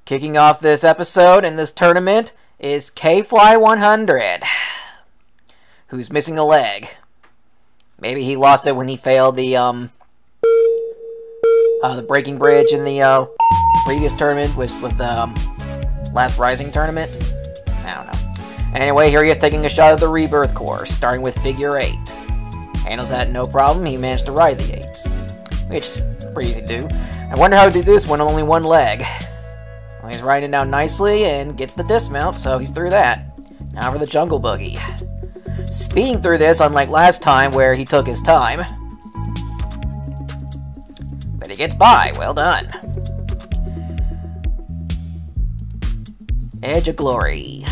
Kicking off this episode in this tournament is K-Fly100, who's missing a leg. Maybe he lost it when he failed the breaking bridge in the previous tournament with the last Rising tournament. I don't know. Anyway, here he is taking a shot at the Rebirth course, starting with figure 8. Handles that no problem. He managed to ride the 8s, which is pretty easy to do. I wonder how to do this when only one leg. Well, he's riding it down nicely and gets the dismount, so he's through that. Now for the Jungle Boogie. Speeding through this, unlike last time where he took his time. But he gets by. Well done. Edge of Glory.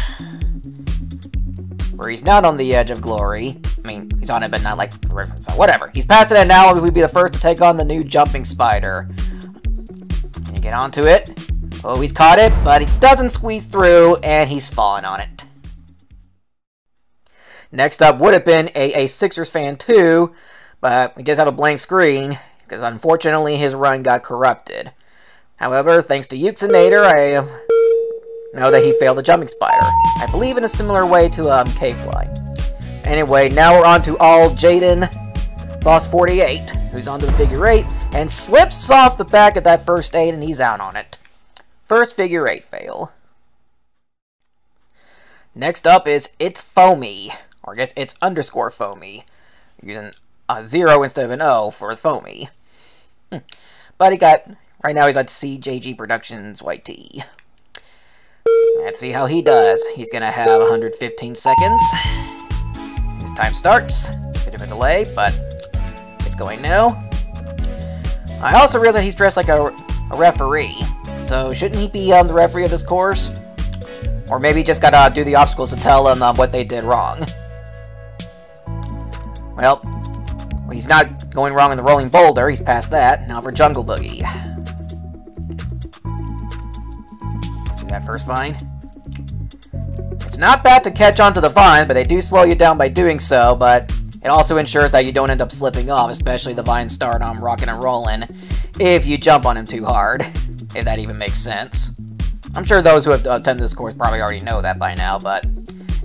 Where he's not on the Edge of Glory. I mean, he's on it, but not like... So whatever. He's past it, and now he would be the first to take on the new Jumping Spider. Can you get onto it? Oh, he's caught it, but he doesn't squeeze through, and he's fallen on it. Next up would have been a Sixers fan too, but he does have a blank screen, because unfortunately his run got corrupted. However, thanks to Yuxinator, I know that he failed the Jumping Spider. I believe in a similar way to K-Fly. Anyway, now we're on to all Jaden, Boss 48, who's onto the figure 8, and slips off the back of that first 8, and he's out on it. First figure 8 fail. Next up is It's Foamy, or I guess it's underscore Foamy, using a 0 instead of an O for Foamy. But he got, right now he's at CJG Productions White Tee. Let's see how he does. He's gonna have 115 seconds. His time starts. Bit of a delay, but it's going now. I also realize that he's dressed like a referee. So shouldn't he be the referee of this course? Or maybe just gotta do the obstacles to tell them what they did wrong. Well, he's not going wrong in the rolling boulder. He's past that. Now for Jungle Boogie. See that first vine? It's not bad to catch onto the vine, but they do slow you down by doing so, but it also ensures that you don't end up slipping off, especially the vines start rocking and rolling if you jump on him too hard. If that even makes sense. I'm sure those who have attended this course probably already know that by now, but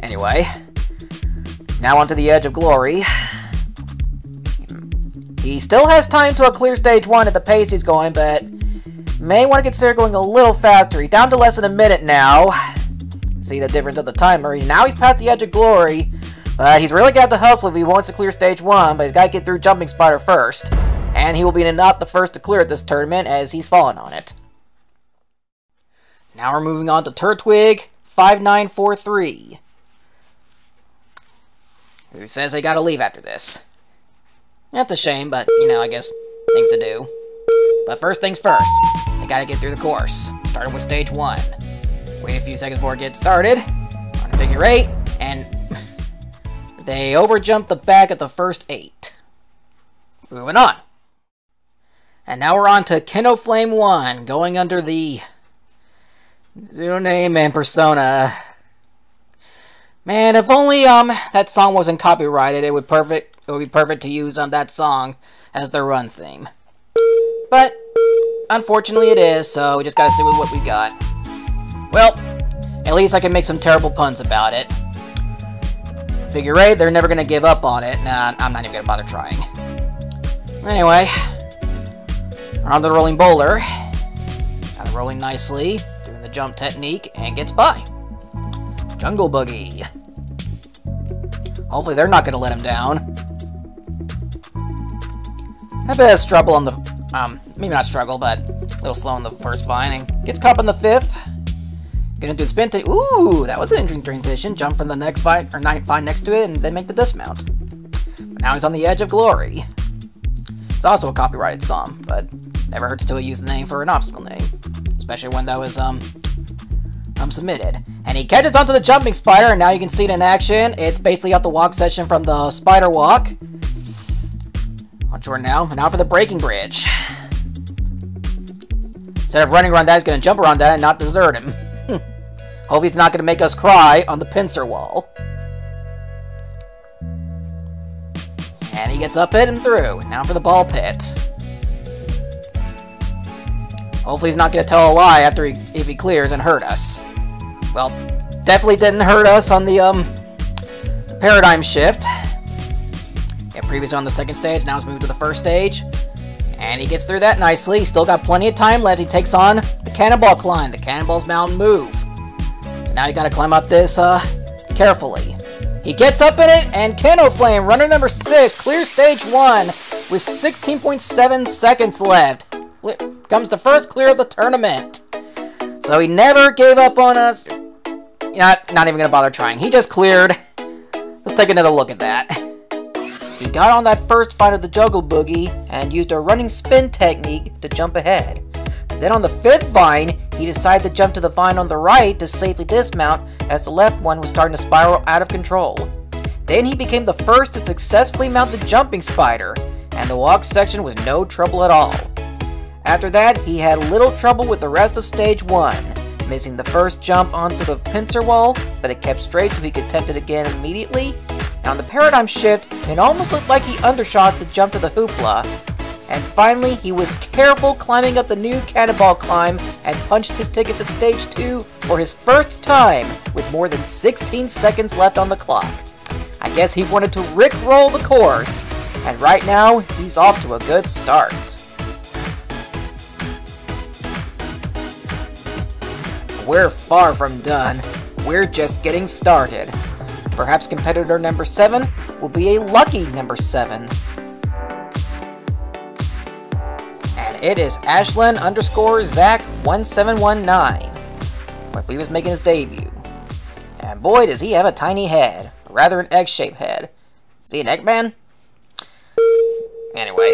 anyway. Now onto the Edge of Glory. He still has time to clear stage 1 at the pace he's going, but may want to consider going a little faster. He's down to less than a minute now. See the difference of the timer. Now he's past the Edge of Glory, but he's really got to hustle if he wants to clear stage 1, but he's got to get through Jumping Spider first. And he will be not the first to clear this tournament as he's fallen on it. Now we're moving on to Turtwig 5943, who says they gotta leave after this. That's a shame, but, you know, I guess things to do. But first things first, they gotta get through the course, starting with stage 1. Wait a few seconds before it gets started, on figure 8, and they overjumped the back of the first 8. Moving on. And now we're on to Kinoflame 1, going under the Zero name and persona. Man, if only that song wasn't copyrighted, it would be perfect to use that song as the run theme. But unfortunately it is, so we just gotta stick with what we got. Well, at least I can make some terrible puns about it. Figure 8, they're never gonna give up on it. Nah, I'm not even gonna bother trying. Anyway, we're on the rolling boulder. Kind of rolling nicely. Jump technique, and gets by. Jungle Boogie. Hopefully they're not going to let him down. A bit of struggle on the... maybe not struggle, but a little slow on the first vine, and gets caught in the 5th. Gonna do the spin technique. Ooh, that was an interesting transition. Jump from the next vine, or vine next to it, and then make the dismount. But now he's on the Edge of Glory. It's also a copyrighted song, but never hurts to use the name for an obstacle name. Especially when that was, submitted. And he catches onto the Jumping Spider, and now you can see it in action. It's basically up the walk section from the Spider Walk. Watch for now. And now for the Breaking Bridge. Instead of running around that, he's going to jump around that and not desert him. Hope he's not going to make us cry on the pincer wall. And he gets up it and through. Now for the Ball Pit. Hopefully he's not going to tell a lie after if he clears and hurt us. Well, definitely didn't hurt us on the paradigm shift. Yeah, previously on the second stage, now it's moved to the first stage. And he gets through that nicely. He's still got plenty of time left. He takes on the cannonball climb, the cannonball's mountain move. So now you gotta climb up this carefully. He gets up in it, and Canno Flame, runner number 6, clears stage 1 with 16.7 seconds left. Comes the first clear of the tournament. So he never gave up on us. Not even gonna bother trying. He just cleared. Let's take another look at that. He got on that first vine of the Jungle Boogie and used a running spin technique to jump ahead. But then on the 5th vine, he decided to jump to the vine on the right to safely dismount as the left one was starting to spiral out of control. Then he became the first to successfully mount the jumping spider, and the walk section was no trouble at all. After that, he had little trouble with the rest of stage 1, missing the first jump onto the pincer wall, but it kept straight so he could attempt it again immediately. And on the paradigm shift, it almost looked like he undershot the jump to the hoopla. And finally, he was careful climbing up the new cannonball climb and punched his ticket to stage 2 for his first time with more than 16 seconds left on the clock. I guess he wanted to rickroll the course, and right now, he's off to a good start. We're far from done. We're just getting started. Perhaps competitor number 7 will be a lucky number 7. And it is Ashlyn_Zach1719. I believe he was making his debut. And boy, does he have a tiny head. Rather an egg-shaped head. Is he an Eggman? Anyway,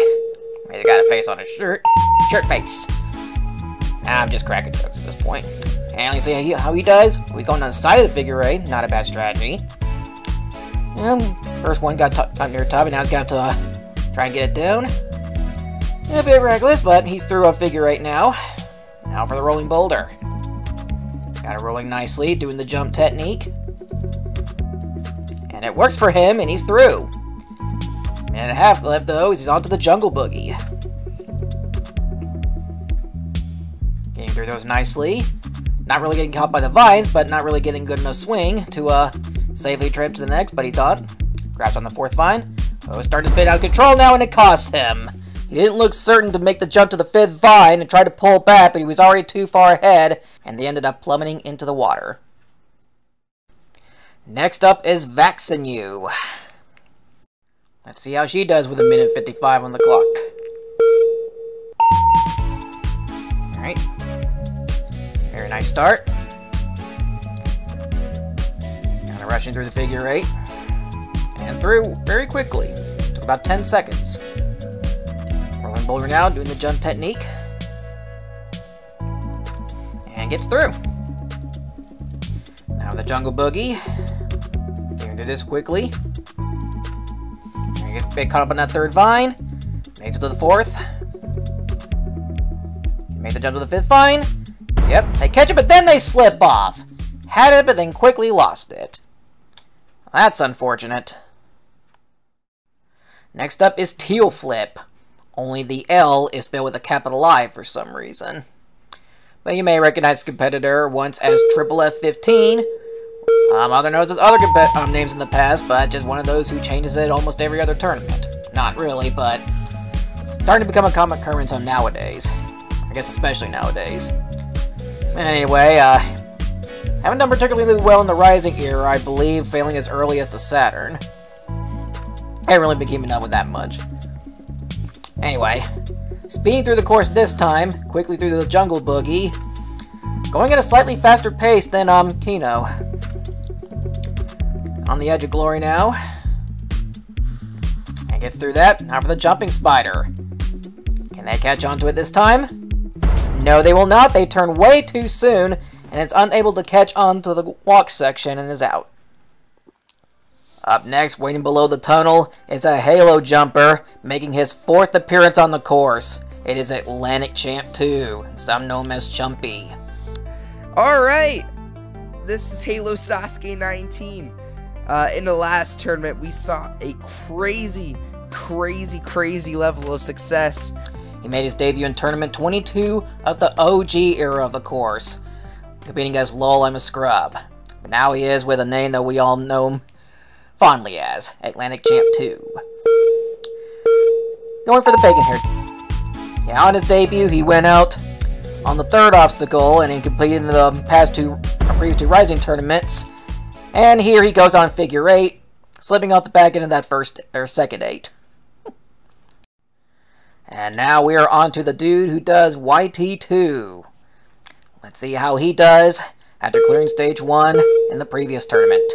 maybe got a face on his shirt. Shirt face. I'm just cracking jokes at this point. And let's see how he does. We going on the side of the figure eight. Not a bad strategy. First one got near the top, and now he's got to try and get it down. A bit reckless, but he's through a figure eight now. Now for the rolling boulder. Got it rolling nicely, doing the jump technique. And it works for him, and he's through. Minute and a half left, though, as he's onto the Jungle Boogie. Getting through those nicely. Not really getting caught by the vines, but not really getting good enough swing to safely trip to the next, but he thought. Grabs on the 4th vine. Oh, it's starting to spin out of control now, and it costs him. He didn't look certain to make the jump to the 5th vine and tried to pull back, but he was already too far ahead, and they ended up plummeting into the water. Next up is vaxinu. Let's see how she does with 1:55 on the clock. Alright. Very nice start. Kind of rushing through the figure eight. And through very quickly. Took about 10 seconds. Rolling boulder now, doing the jump technique. And gets through. Now the Jungle Boogie. Getting through this quickly. And gets a bit caught up on that 3rd vine. Makes it to the 4th. Made the jump to the 5th vine. Yep, they catch it, but then they slip off. Had it, but then quickly lost it. That's unfortunate. Next up is teaIflip. Only the L is spelled with a capital I for some reason. But you may recognize the competitor once as FF15. Other knows as other names in the past, but just one of those who changes it almost every other tournament. Not really, but it's starting to become a common occurrence on nowadays. I guess especially nowadays. Anyway, haven't done particularly well in the Rising era, I believe, failing as early as the Saturn. I haven't really been keeping up with that much. Anyway, speeding through the course this time, quickly through the Jungle Boogie, going at a slightly faster pace than Kino. On the edge of glory now. And gets through that. Now for the jumping spider. Can they catch onto it this time? No, they will not. They turn way too soon, and it's unable to catch on to the walk section and is out. Up next, waiting below the tunnel, is a Halo jumper, making his 4th appearance on the course. It is Atlantic Champ 2, some know him as Chumpy. Alright, this is Halo Sasuke 19. In the last tournament, we saw a crazy level of success. He made his debut in Tournament 22 of the OG era of the course, competing as Lol I'm a Scrub. But now he is with a name that we all know him fondly as, Atlantic Champ 2. Going for the bacon here. Yeah, on his debut, he went out on the third obstacle, and he completed the previous two Rising tournaments. And here he goes on figure 8, slipping off the back end of that second 8. And now we are on to the dude who does YT2. Let's see how he does after clearing stage 1 in the previous tournament.